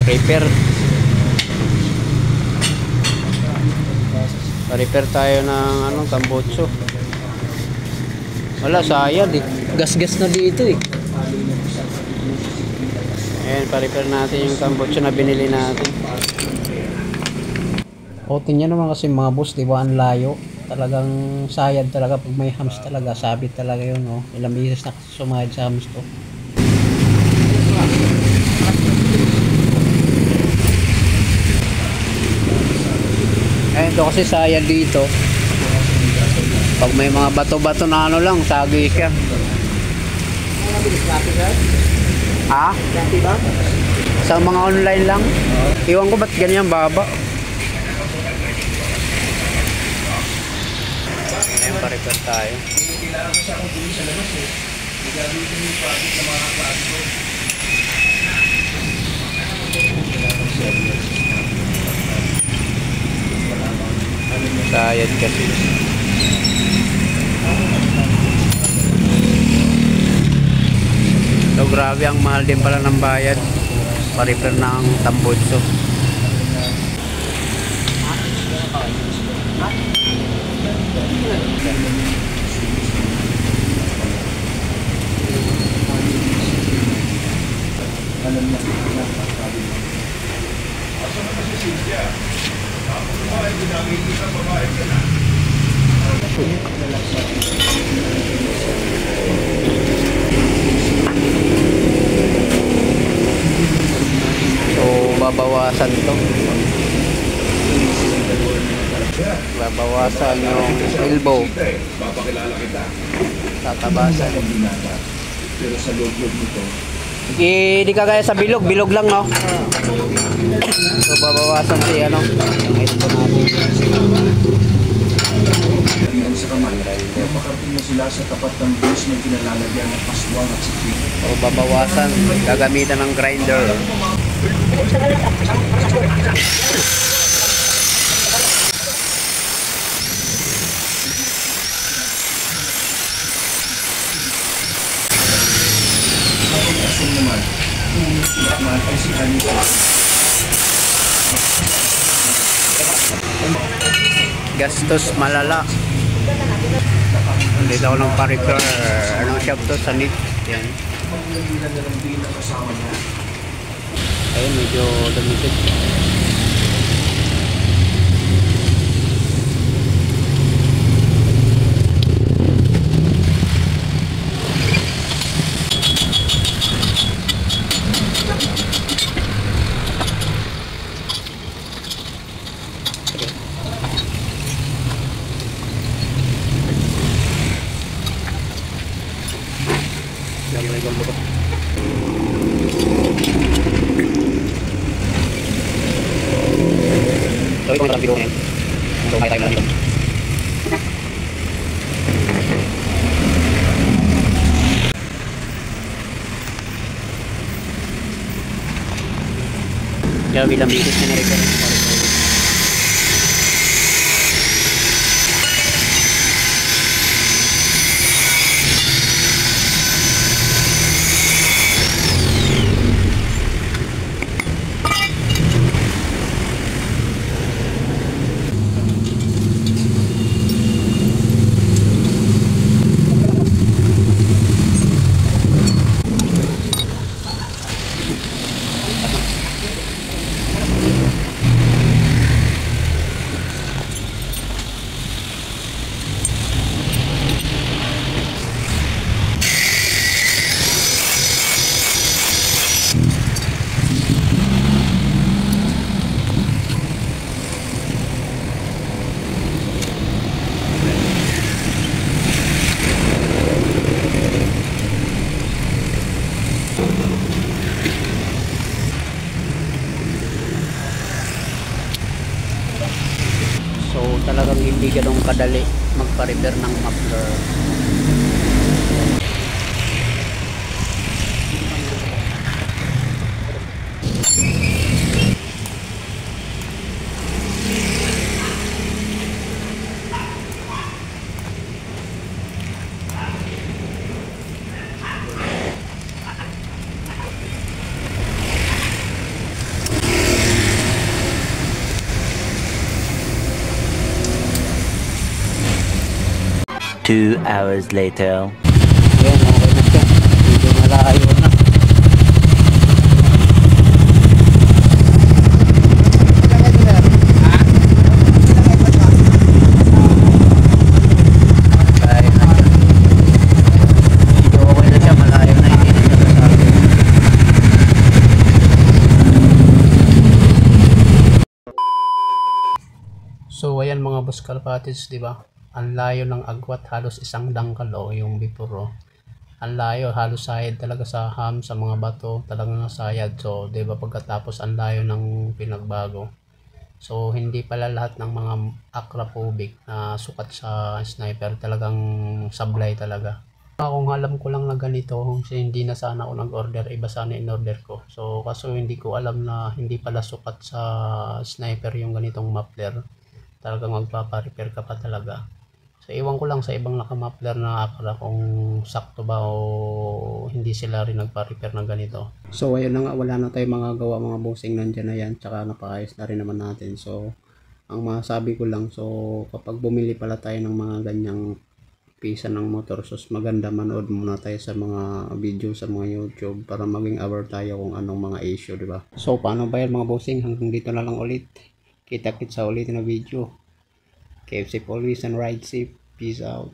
Repair. Pa-repair tayo ng ano, tambutso. Wala, sayad eh. Gas-gas na dito eh. Ayan, pa-repair natin yung tambutso na binili natin. O, tingnan naman kasi mga boss, di ba, ang layo. Talagang sayad talaga pag may hams talaga. Sabit talaga yun, oh. Ilang beses na sumayad sa hams to. Ayun to kasi sayad dito. Pag may mga bato-bato na ano lang, sagi siya. Ha? Sa mga online lang. Iwan ko ba't ganyan baba. Ayun, pa-repair tayo. Sayad kasi. So grabe, ang mahal din pala ng bayad pa-repair ng tambutso. So babawasan to. Babawasan yung elbow. Tatabasan. Pero sa loob nito. Hindi kagaya sa bilog, bilog lang, no? So babawasan si ano, yung elbow natin. Sa kamay, napakarating na sila sa tapat ng bus na kinalalagyan ng paswang at sikip. So babawasan, gagamitan ng grinder. Naman, naman ay si Anita. Gastos malala. Dito ako ng pa-repair. Anong shop to? Sa NIT. Yan. Ayun, medyo damisit. So ito yung video ngayon. So kaya tayo na dito. Kaya bilang bisis na na-repair. So talagang hindi ganun kadali magpa-repair ng muffler. 2 hours later. Ayan, okay na siya. Medyo malayo na. Malayo na siya. Medyo okay na siya, malayo na, hindi na siya kasama. So ayan mga boss kalpatis, di ba? Ang layo ng agwat, halos isang dangkal o yung before oh. Ang layo, halos sayad talaga sa sa mga bato, talagang sayad. So, di ba pagkatapos ang layo ng pinagbago. So, hindi pala lahat ng mga acrophobic na sukat sa sniper talagang sablay talaga. Kung alam ko lang na ganito, hindi na sana ako nag-order, iba sana in-order ko. So, kaso hindi ko alam na hindi pala sukat sa sniper yung ganitong muffler. Talagang magpapa-repair ka pa talaga. So, iwan ko lang sa ibang naka-muffler na Acra kung sakto ba o hindi sila rin nagpa-repair na ganito. So, ayun na nga, wala na tayong magagawa mga bossing, nandyan na yan, tsaka napakaayos na rin naman natin. So, ang masabi ko lang, so kapag bumili pala tayo ng mga ganyang pisa ng motor, so maganda manood muna tayo sa mga video sa mga YouTube para maging aware tayo kung anong mga issue, di ba? So, paano ba yan mga bossing? Hanggang dito na lang ulit. Kita-kits sa ulit na video. Keep safe always and ride safe. Peace out.